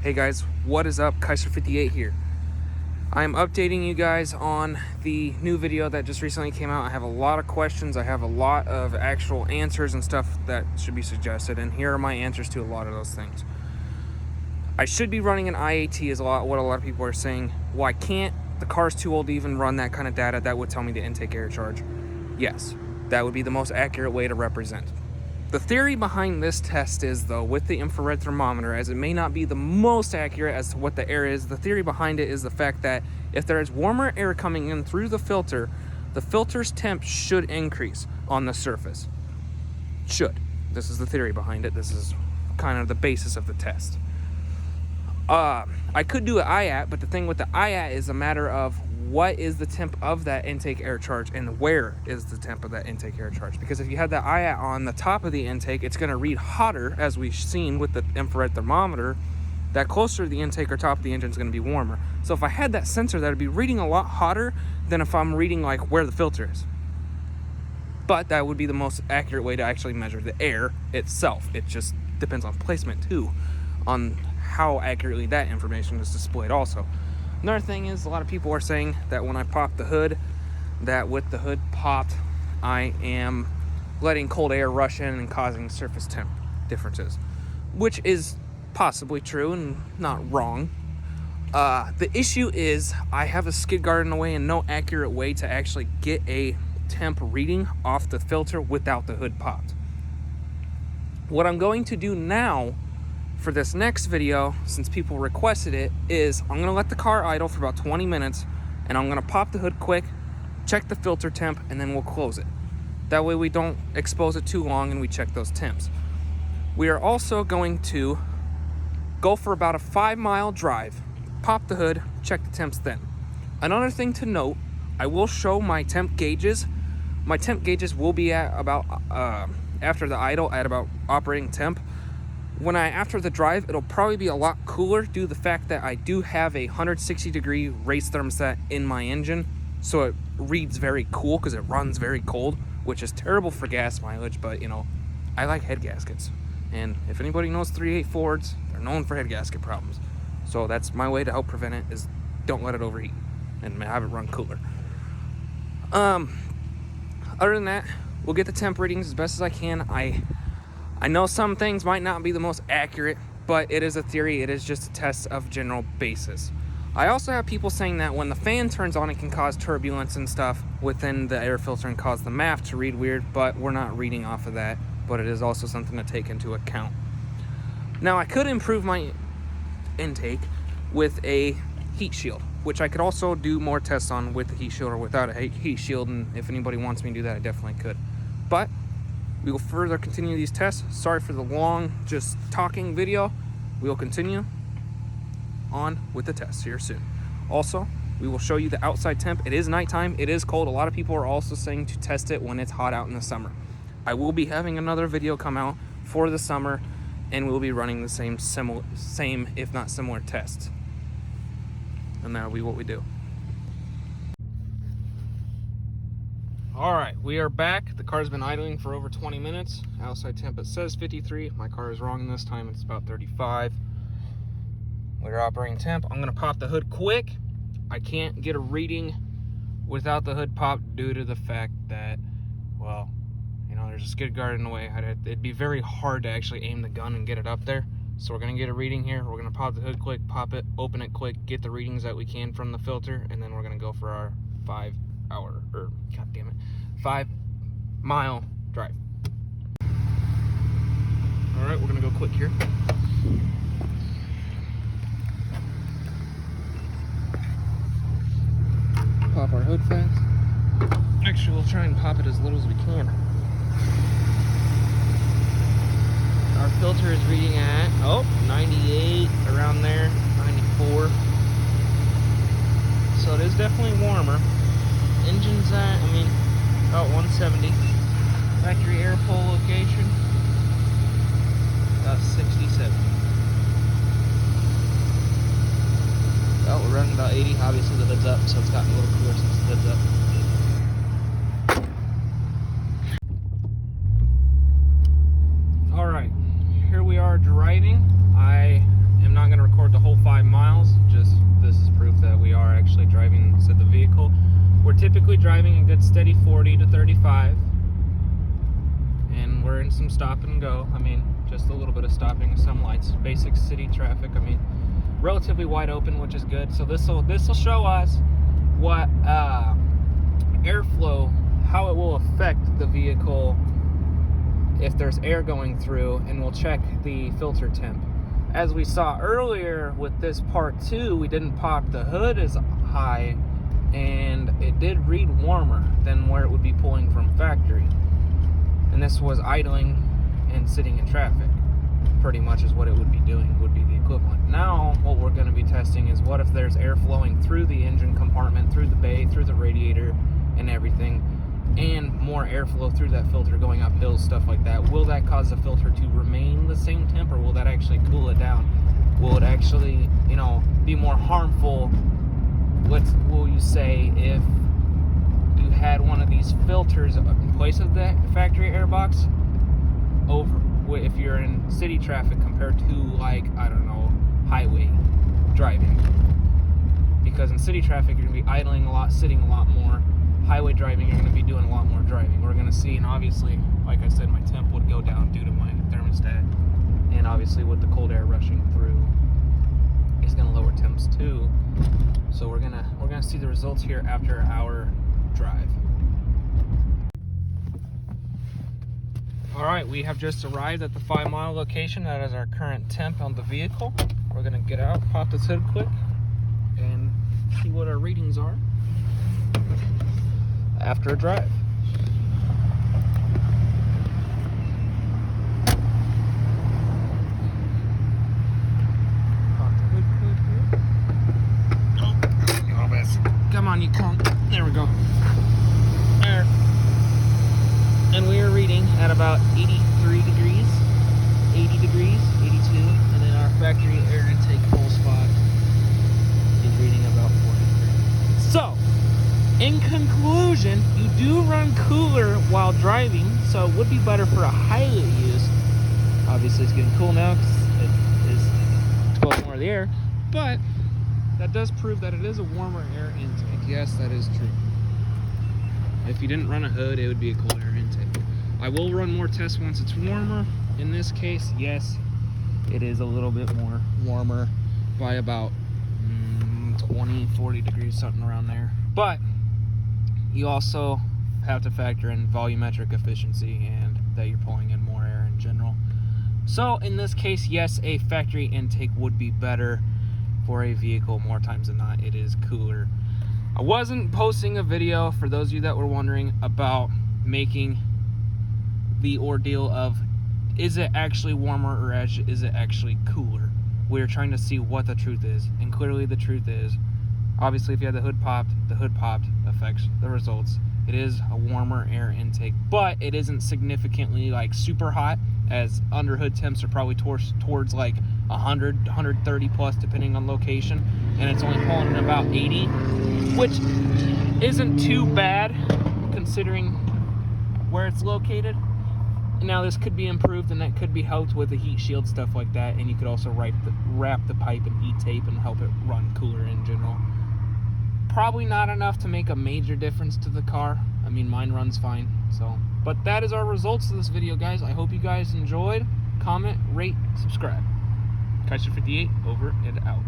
Hey guys, what is up? Kaiser58 here. I'm updating you guys on the new video that just recently came out. I have a lot of questions. I have a lot of actual answers and stuff that should be suggested, and here are my answers to a lot of those things. I should be running an IAT is what a lot of people are saying. Well, I can't. The car's too old to even run that kind of data. That would tell me the intake air charge. Yes, that would be the most accurate way to represent. The theory behind this test is, though, with the infrared thermometer, as it may not be the most accurate as to what the air is, the theory behind it is the fact that if there is warmer air coming in through the filter's temp should increase on the surface. Should. This is the theory behind it. This is kind of the basis of the test. I could do an IAT, but the thing with the IAT is a matter of what is the temp of that intake air charge and where is the temp of that intake air charge. Because if you had that IAT on the top of the intake, it's going to read hotter, as we've seen with the infrared thermometer. That closer to the intake or top of the engine is going to be warmer. So if I had that sensor, that would be reading a lot hotter than if I'm reading like where the filter is. But that would be the most accurate way to actually measure the air itself. It just depends on placement too, on how accurately that information is displayed also. Another thing is, a lot of people are saying that when I pop the hood, that with the hood popped, I am letting cold air rush in and causing surface temp differences, which is possibly true and not wrong. The issue is I have a skid guard in the way and no accurate way to actually get a temp reading off the filter without the hood popped. What I'm going to do now for this next video, since people requested it, is I'm going to let the car idle for about 20 minutes and I'm going to pop the hood quick, check the filter temp, and then we'll close it. That way we don't expose it too long and we check those temps. We are also going to go for about a 5-mile drive, pop the hood, check the temps then. Another thing to note, I will show my temp gauges. My temp gauges will be at about, after the idle, at about operating temp. After the drive, it'll probably be a lot cooler due to the fact that I do have a 160-degree race thermostat in my engine, so it reads very cool because it runs very cold, which is terrible for gas mileage, but, you know, I like head gaskets. And if anybody knows 3.8 Fords, they're known for head gasket problems. So that's my way to help prevent it, is don't let it overheat and have it run cooler. Other than that, we'll get the temp readings as best as I can. I know some things might not be the most accurate, but it is a theory. It is just a test of general basis. I also have people saying that when the fan turns on, it can cause turbulence and stuff within the air filter and cause the MAF to read weird, but we're not reading off of that. But it is also something to take into account. Now, I could improve my intake with a heat shield, which I could also do more tests on with the heat shield or without a heat shield, and if anybody wants me to do that, I definitely could. But we will further continue these tests. Sorry for the long, just talking video. We will continue on with the tests here soon. Also, we will show you the outside temp. It is nighttime. It is cold. A lot of people are also saying to test it when it's hot out in the summer. I will be having another video come out for the summer, and we'll be running the same if not similar tests. And that'll be what we do. All right, we are back. The car's been idling for over 20 minutes. Outside temp, it says 53. My car is wrong this time. It's about 35. We're operating temp. I'm gonna pop the hood quick. I can't get a reading without the hood popped due to the fact that, well, you know, there's a skid guard in the way. It'd be very hard to actually aim the gun and get it up there. So we're gonna get a reading here. We're gonna pop the hood quick, pop it, open it quick, get the readings that we can from the filter, and then we're gonna go for our 5-mile drive. All right, we're gonna go quick here. Pop our hood fast. Actually, we'll try and pop it as little as we can. Our filter is reading at, 98, around there, 94. So it is definitely warmer. Engine's at, about 170. Factory air pull location, about 67. Well, we're running about 80. Obviously the hood's up, so it's gotten a little cooler since the hood's up. All right, here we are driving. I am not going to record the typically driving a good steady 40 to 35. And we're in some stop and go. I mean, just a little bit of stopping, some lights, basic city traffic. I mean, relatively wide open, which is good. So this will show us what airflow, how it will affect the vehicle if there's air going through, and we'll check the filter temp. As we saw earlier with this part 2, we didn't pop the hood as high, and it did read warmer than where it would be pulling from factory. And this was idling and sitting in traffic, pretty much is what it would be doing, would be the equivalent. Now what we're going to be testing is what if there's air flowing through the engine compartment, through the bay, through the radiator and everything, and more airflow through that filter going up hills, stuff like that. Will that cause the filter to remain the same temp, or will that actually cool it down? Will it actually, you know, be more harmful? What will you say if you had one of these filters in place of the factory airbox over, if you're in city traffic compared to, like, I don't know, highway driving? Because in city traffic you're going to be idling a lot, sitting a lot more. Highway driving, you're going to be doing a lot more driving. We're going to see, and obviously, like I said, my temp would go down due to my thermostat, and obviously with the cold air rushing through, it's going to lower temps too. So we're gonna see the results here after our drive. All right, we have just arrived at the 5-mile location. That is our current temp on the vehicle. We're gonna get out, pop this hood quick, and see what our readings are after a drive. Pop the hood quick here. Oh, come on, you cunt. There we go. There. And we are reading at about 83 degrees, 80 degrees, 82, and then our factory air intake full spot is reading about 43. So, in conclusion, you do run cooler while driving, so it would be better for a highway use. Obviously, it's getting cool now because it is exposing more of the air, but that does prove that it is a warmer air intake. Yes, that is true. If you didn't run a hood, it would be a cold air intake. I will run more tests once it's warmer. In this case, yes, it is a little bit more warmer by about 20, 40 degrees, something around there. But you also have to factor in volumetric efficiency and that you're pulling in more air in general. So in this case, yes, a factory intake would be better for a vehicle. More times than not, it is cooler. I wasn't posting a video, for those of you that were wondering, about making the ordeal of is it actually warmer or is it actually cooler. We're trying to see what the truth is, and clearly the truth is, obviously if you have the hood popped affects the results. It is a warmer air intake, but it isn't significantly like super hot, as under hood temps are probably towards like 100, 130 plus depending on location, and it's only pulling in about 80, which isn't too bad considering where it's located. Now this could be improved, and that could be helped with a heat shield, stuff like that, and you could also wrap the pipe in heat tape and help it run cooler in general. Probably not enough to make a major difference to the car. I mean, mine runs fine. So, but that is our results of this video, guys. I hope you guys enjoyed. Comment, rate, subscribe. Kaiser58 over and out.